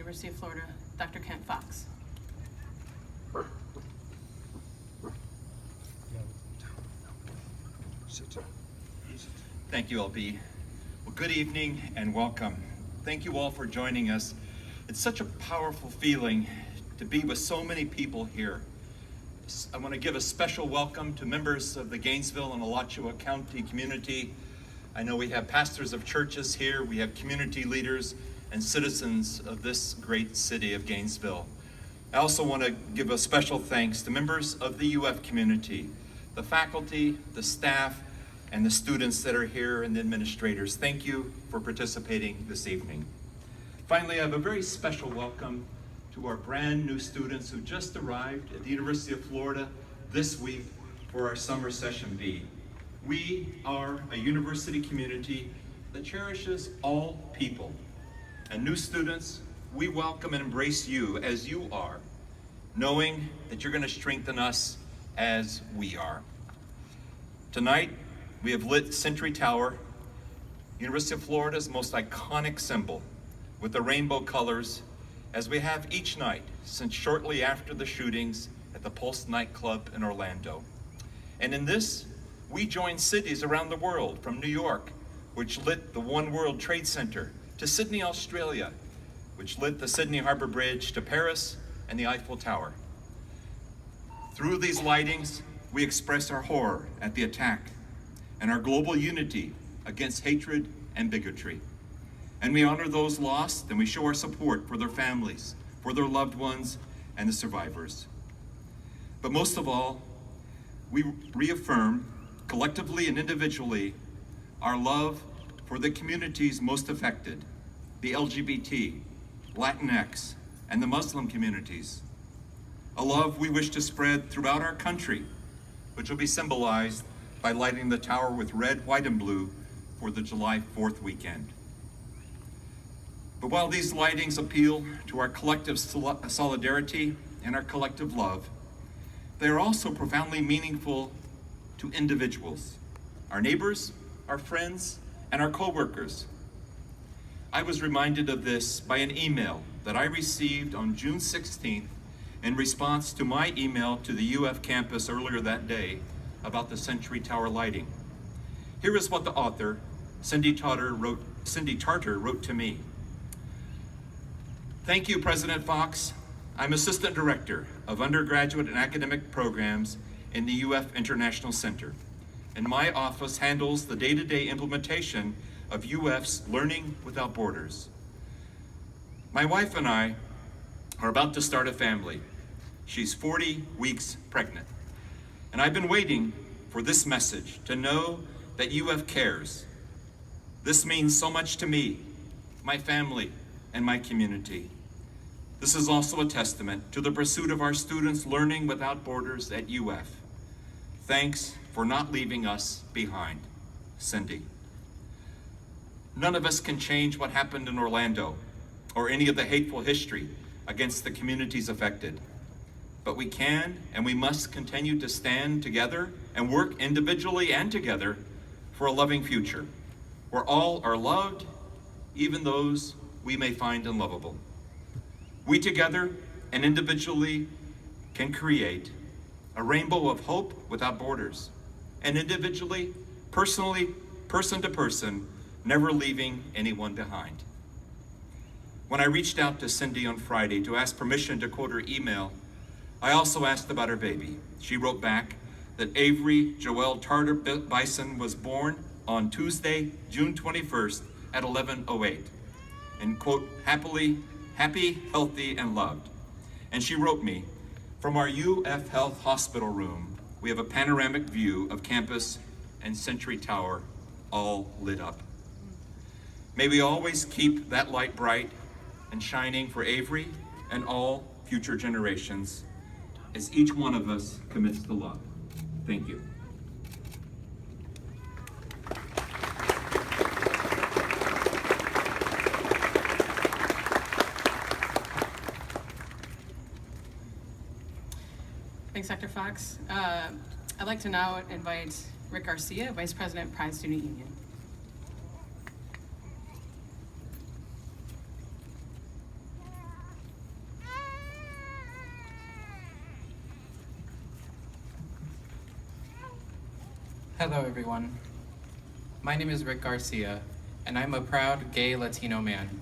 University of Florida, Dr. Kent Fox. Thank you, LB. Well, good evening and welcome. Thank you all for joining us. It's such a powerful feeling to be with so many people here. I want to give a special welcome to members of the Gainesville and Alachua County community. I know we have pastors of churches here, we have community leaders and citizens of this great city of Gainesville. I also want to give a special thanks to members of the UF community, the faculty, the staff, and the students that are here and the administrators. Thank you for participating this evening. Finally, I have a very special welcome to our brand new students who just arrived at the University of Florida this week for our summer session B. We are a university community that cherishes all people. And new students, we welcome and embrace you as you are, knowing that you're going to strengthen us as we are. Tonight, we have lit Century Tower, University of Florida's most iconic symbol, with the rainbow colors, as we have each night since shortly after the shootings at the Pulse nightclub in Orlando. And in this, we join cities around the world, from New York, which lit the One World Trade Center, to Sydney, Australia, which lit the Sydney Harbor Bridge, to Paris and the Eiffel Tower. Through these lightings, we express our horror at the attack and our global unity against hatred and bigotry. And we honor those lost, and we show our support for their families, for their loved ones, and the survivors. But most of all, we reaffirm, collectively and individually, our love for the communities most affected, the LGBT, Latinx, and the Muslim communities. A love we wish to spread throughout our country, which will be symbolized by lighting the tower with red, white, and blue for the July 4th weekend. But while these lightings appeal to our collective solidarity and our collective love, they are also profoundly meaningful to individuals, our neighbors, our friends, and our co-workers. I was reminded of this by an email that I received on June 16th in response to my email to the UF campus earlier that day about the Century Tower lighting. Here is what the author, Cindy Tarter, wrote to me. Thank you, President Fox. I'm Assistant Director of Undergraduate and Academic Programs in the UF International Center, and my office handles the day-to-day implementation of UF's Learning Without Borders. My wife and I are about to start a family. She's 40 weeks pregnant. And I've been waiting for this message to know that UF cares. This means so much to me, my family, and my community. This is also a testament to the pursuit of our students learning without borders at UF. Thanks for not leaving us behind, Cindy. None of us can change what happened in Orlando or any of the hateful history against the communities affected. But we can and we must continue to stand together and work individually and together for a loving future, where all are loved, even those we may find unlovable. We together and individually can create a rainbow of hope without borders, and individually, personally, person to person, never leaving anyone behind. When I reached out to Cindy on Friday to ask permission to quote her email, I also asked about her baby. She wrote back that Avery Joelle Tarter Bison was born on Tuesday, June 21st at 11:08, and quote, happy, healthy, and loved. And she wrote me, from our UF Health Hospital room, we have a panoramic view of campus and Century Tower all lit up. May we always keep that light bright and shining for Avery and all future generations as each one of us commits to love. Thank you. Thanks, Dr. Fox. I'd like to now invite Rick Garcia, Vice President, Pride Student Union. Hello, everyone. My name is Rick Garcia, and I'm a proud gay Latino man.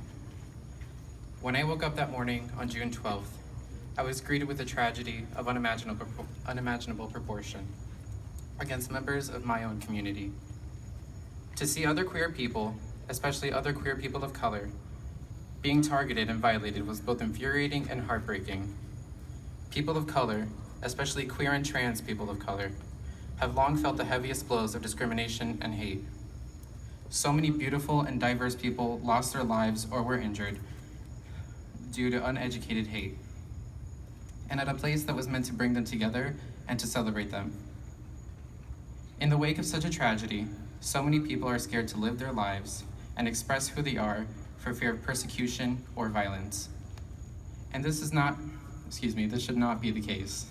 When I woke up that morning on June 12th, I was greeted with a tragedy of unimaginable proportion against members of my own community. To see other queer people, especially other queer people of color, being targeted and violated was both infuriating and heartbreaking. People of color, especially queer and trans people of color, have long felt the heaviest blows of discrimination and hate. So many beautiful and diverse people lost their lives or were injured due to uneducated hate, and at a place that was meant to bring them together and to celebrate them. In the wake of such a tragedy, so many people are scared to live their lives and express who they are for fear of persecution or violence. And this should not be the case.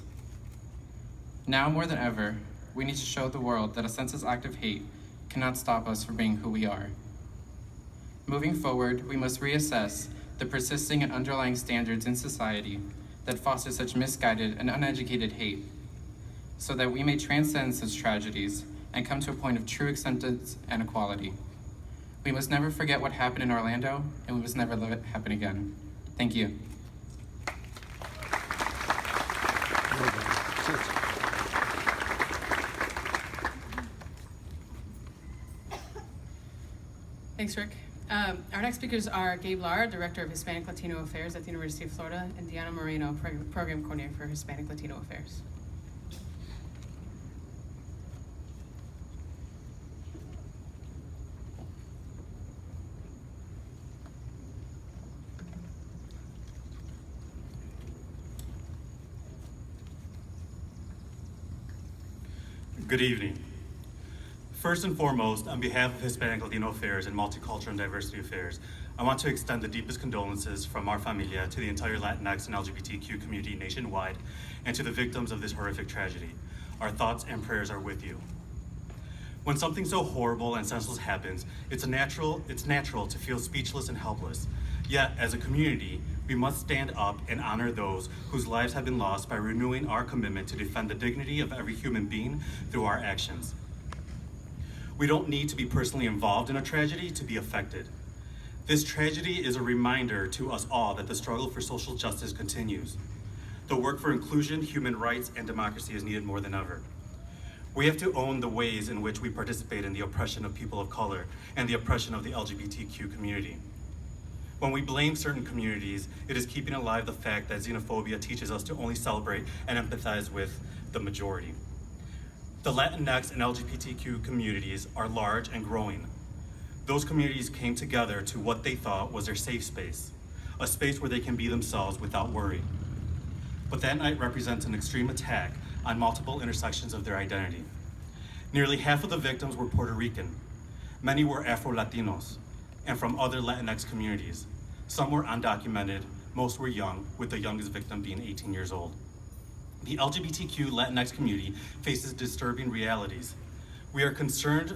Now more than ever, we need to show the world that a senseless act of hate cannot stop us from being who we are. Moving forward, we must reassess the persisting and underlying standards in society that foster such misguided and uneducated hate, so that we may transcend such tragedies and come to a point of true acceptance and equality. We must never forget what happened in Orlando, and we must never let it happen again. Thank you. Thanks, Rick. Our next speakers are Gabe Lar, Director of Hispanic Latino Affairs at the University of Florida, and Diana Moreno, Program Coordinator for Hispanic Latino Affairs. Good evening. First and foremost, on behalf of Hispanic Latino Affairs and Multicultural and Diversity Affairs, I want to extend the deepest condolences from our familia to the entire Latinx and LGBTQ community nationwide and to the victims of this horrific tragedy. Our thoughts and prayers are with you. When something so horrible and senseless happens, it's natural to feel speechless and helpless. Yet, as a community, we must stand up and honor those whose lives have been lost by renewing our commitment to defend the dignity of every human being through our actions. We don't need to be personally involved in a tragedy to be affected. This tragedy is a reminder to us all that the struggle for social justice continues. The work for inclusion, human rights, and democracy is needed more than ever. We have to own the ways in which we participate in the oppression of people of color and the oppression of the LGBTQ community. When we blame certain communities, it is keeping alive the fact that xenophobia teaches us to only celebrate and empathize with the majority. The Latinx and LGBTQ communities are large and growing. Those communities came together to what they thought was their safe space, a space where they can be themselves without worry. But that night represents an extreme attack on multiple intersections of their identity. Nearly half of the victims were Puerto Rican. Many were Afro-Latinos and from other Latinx communities. Some were undocumented, most were young, with the youngest victim being 18 years old. The LGBTQ Latinx community faces disturbing realities. We are concerned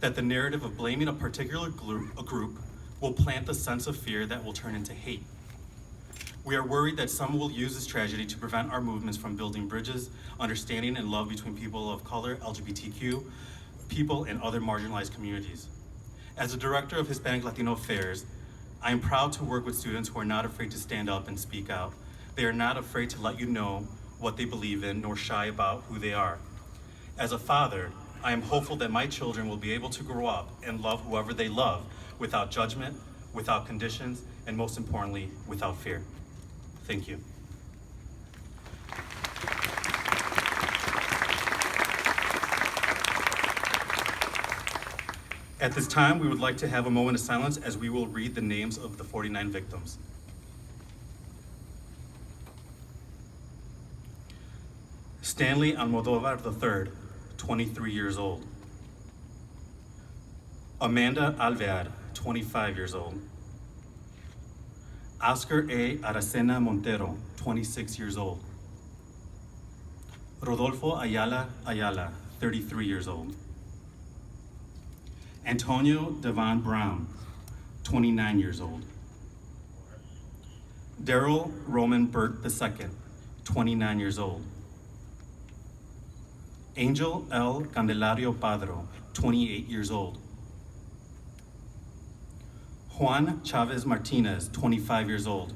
that the narrative of blaming a particular group will plant the sense of fear that will turn into hate. We are worried that some will use this tragedy to prevent our movements from building bridges, understanding, and love between people of color, LGBTQ, people, and other marginalized communities. As a director of Hispanic Latino Affairs, I am proud to work with students who are not afraid to stand up and speak out. They are not afraid to let you know what they believe in, nor shy about who they are. As a father, I am hopeful that my children will be able to grow up and love whoever they love without judgment, without conditions, and most importantly, without fear. Thank you. At this time, we would like to have a moment of silence as we will read the names of the 49 victims. Stanley Almodovar III, 23 years old. Amanda Alvear, 25 years old. Oscar A. Aracena Montero, 26 years old. Rodolfo Ayala, 33 years old. Antonio Devon Brown, 29 years old. Daryl Roman Burt II, 29 years old. Angel L. Candelario Padro, 28 years old. Juan Chavez Martinez, 25 years old.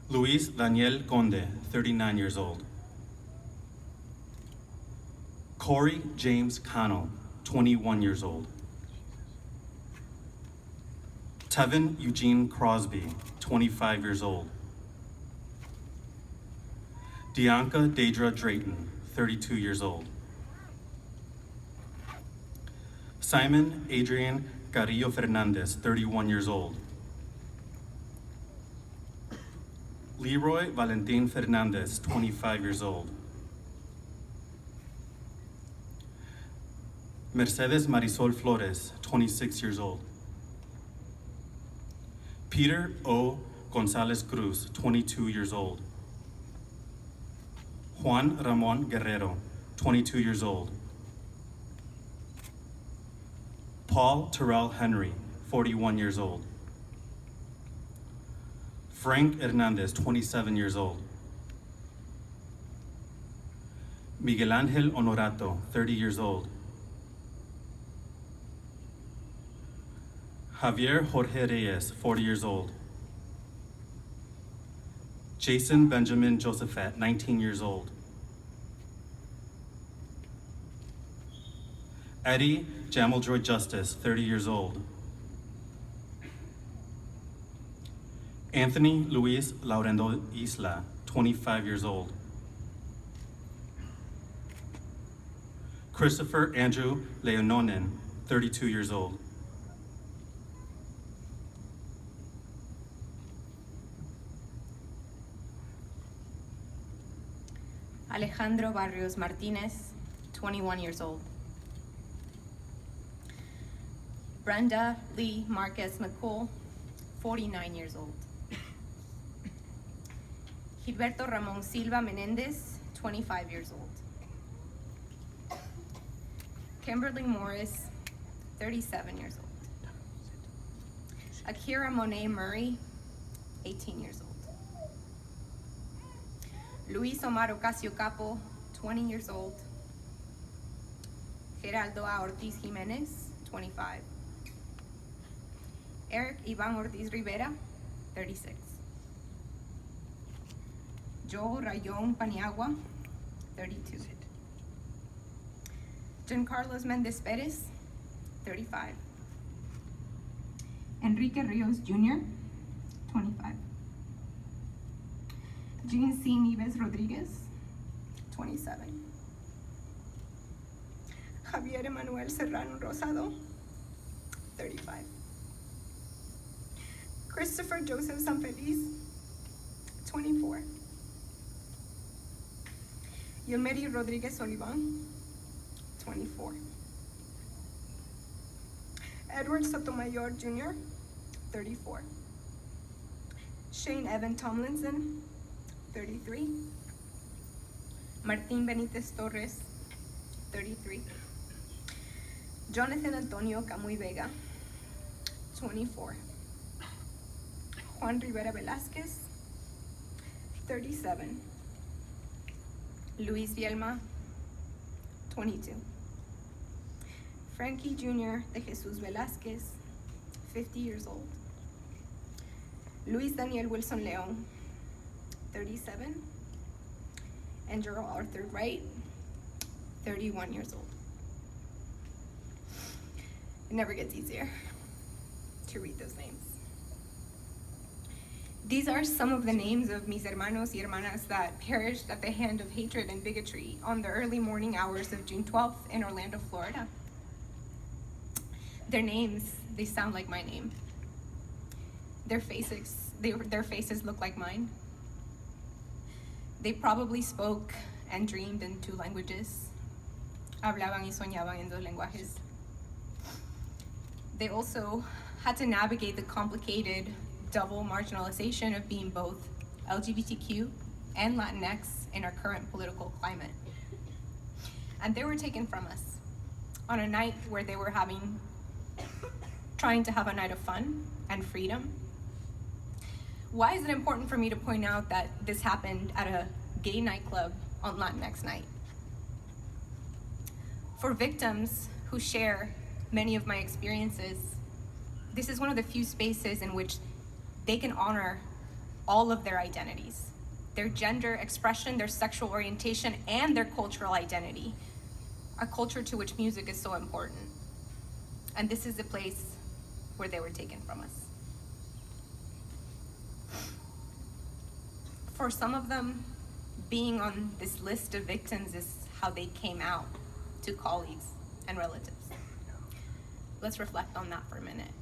Luis Daniel Conde, 39 years old. Corey James Cano, 21 years old. Tevin Eugene Crosby, 25 years old. Dianca Deidra Drayton, 32 years old. Simon Adrian Carrillo Fernandez, 31 years old. Leroy Valentin Fernandez, 25 years old. Mercedes Marisol Flores, 26 years old. Peter O. Gonzalez Cruz, 22 years old. Juan Ramon Guerrero, 22 years old. Paul Terrell Henry, 41 years old. Frank Hernandez, 27 years old. Miguel Angel Honorato, 30 years old. Javier Jorge Reyes, 40 years old. Jason Benjamin Josephat, 19 years old. Eddie Jamaljoy Justice, 30 years old. Anthony Luis Laurendo Isla, 25 years old. Christopher Andrew Leononen, 32 years old. Alejandro Barrios Martinez, 21 years old. Brenda Lee Marquez McCool, 49 years old. Gilberto Ramon Silva Menendez, 25 years old. Kimberly Morris, 37 years old. Akira Monet Murray, 18 years old. Luis Omar Ocasio Capo, 20 years old. Geraldo A. Ortiz Jimenez, 25. Eric Ivan Ortiz Rivera, 36. Joel Rayon Paniagua, 32. Giancarlos Mendez Perez, 35. Enrique Rios Jr., 25. Jean C. Nieves Rodriguez, 27. Javier Emanuel Serrano Rosado, 35. Christopher Joseph Sanfeliz, 24. Yomeri Rodriguez Olivan, 24. Edward Sotomayor Jr., 34. Shane Evan Tomlinson, 33. Martín Benítez Torres, 33. Jonathan Antonio Camuy Vega, 24. Juan Rivera Velázquez, 37. Luis Vielma, 22. Frankie Jr. de Jesus Velázquez, 50 years old. Luis Daniel Wilson León, 37. And Gerald Arthur Wright, 31 years old. It never gets easier to read those names. These are some of the names of mis hermanos y hermanas that perished at the hand of hatred and bigotry on the early morning hours of June 12th in Orlando, Florida. Their names, they sound like my name. Their faces look like mine. They probably spoke and dreamed in 2 languages. Hablaban y soñaban en 2 lenguajes. They also had to navigate the complicated double marginalization of being both LGBTQ and Latinx in our current political climate. And they were taken from us on a night where they were trying to have a night of fun and freedom. Why is it important for me to point out that this happened at a gay nightclub on Latinx Night. For victims who share many of my experiences, this is one of the few spaces in which they can honor all of their identities, their gender expression, their sexual orientation, and their cultural identity, a culture to which music is so important. And this is the place where they were taken from us. For some of them, being on this list of victims is how they came out to colleagues and relatives. Let's reflect on that for a minute.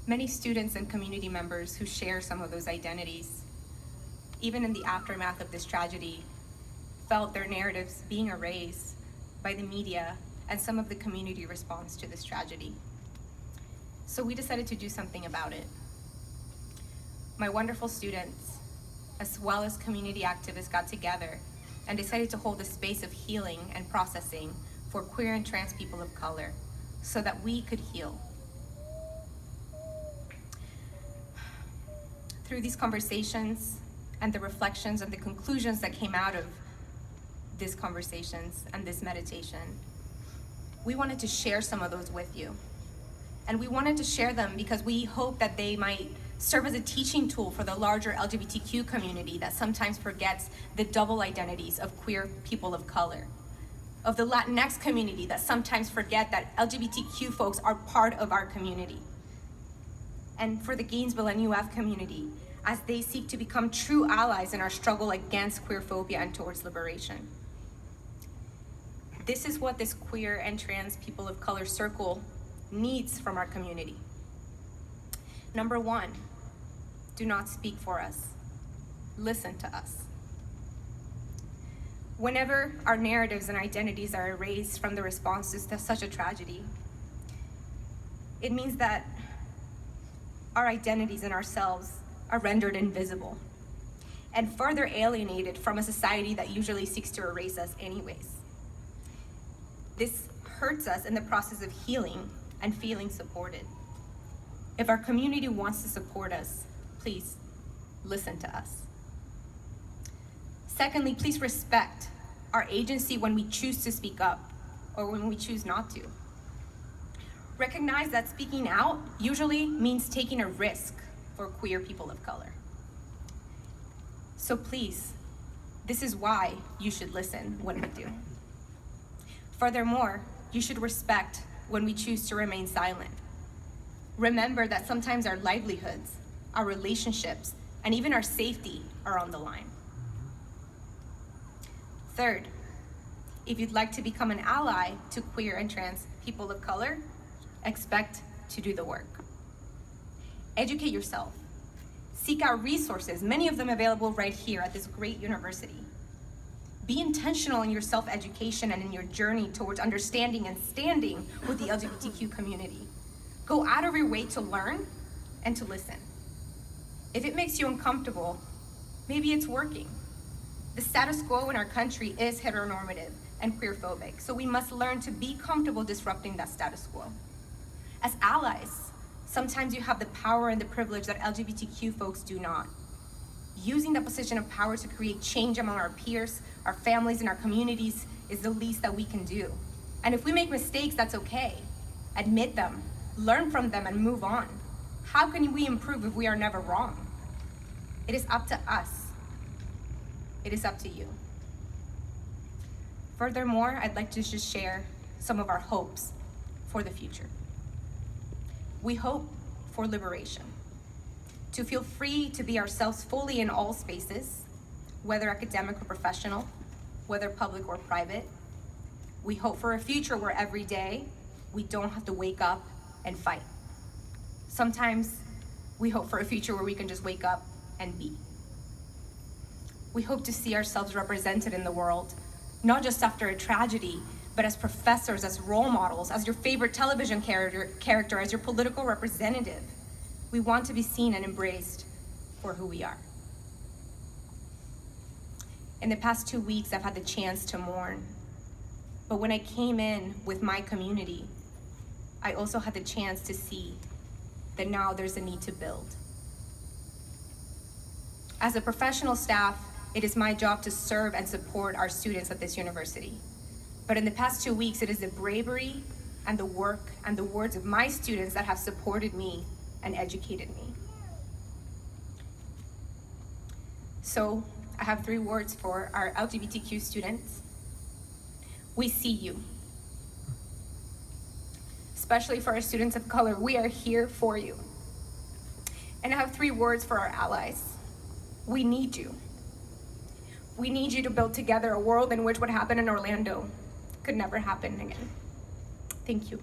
Many students and community members who share some of those identities, even in the aftermath of this tragedy, felt their narratives being erased by the media and some of the community response to this tragedy. So we decided to do something about it. My wonderful students, as well as community activists, got together and decided to hold a space of healing and processing for queer and trans people of color so that we could heal. Through these conversations and the reflections and the conclusions that came out of these conversations and this meditation, we wanted to share some of those with you. And we wanted to share them because we hope that they might serve as a teaching tool for the larger LGBTQ community that sometimes forgets the double identities of queer people of color, of the Latinx community that sometimes forget that LGBTQ folks are part of our community, and for the Gainesville and UF community as they seek to become true allies in our struggle against queerphobia and towards liberation. This is what this queer and trans people of color circle needs from our community. Number one, do not speak for us. Listen to us. Whenever our narratives and identities are erased from the responses to such a tragedy, it means that our identities and ourselves are rendered invisible and further alienated from a society that usually seeks to erase us anyways. This hurts us in the process of healing and feeling supported. If our community wants to support us, please listen to us. Secondly, please respect our agency when we choose to speak up or when we choose not to. Recognize that speaking out usually means taking a risk for queer people of color. So please, this is why you should listen when we do. Furthermore, you should respect when we choose to remain silent. Remember that sometimes our livelihoods, our relationships, and even our safety are on the line. Third, if you'd like to become an ally to queer and trans people of color, expect to do the work. Educate yourself. Seek out resources, many of them available right here at this great university. Be intentional in your self-education and in your journey towards understanding and standing with the LGBTQ community. Go out of your way to learn and to listen. If it makes you uncomfortable, maybe it's working. The status quo in our country is heteronormative and queerphobic, so we must learn to be comfortable disrupting that status quo. As allies, sometimes you have the power and the privilege that LGBTQ folks do not. Using the position of power to create change among our peers, our families, and our communities is the least that we can do. And if we make mistakes, that's okay. Admit them, learn from them, and move on. How can we improve if we are never wrong? It is up to us. It is up to you. Furthermore, I'd like to just share some of our hopes for the future. We hope for liberation, to feel free to be ourselves fully in all spaces, whether academic or professional, whether public or private. We hope for a future where every day we don't have to wake up and fight. Sometimes we hope for a future where we can just wake up and be. We hope to see ourselves represented in the world, not just after a tragedy, but as professors, as role models, as your favorite television character, as your political representative. We want to be seen and embraced for who we are. In the past 2 weeks, I've had the chance to mourn. But when I came in with my community, I also had the chance to see then now there's a need to build. As a professional staff, it is my job to serve and support our students at this university. But in the past 2 weeks, it is the bravery and the work and the words of my students that have supported me and educated me. So I have 3 words for our LGBTQ students. We see you. Especially for our students of color, we are here for you. And I have 3 words for our allies. We need you. We need you to build together a world in which what happened in Orlando could never happen again. Thank you.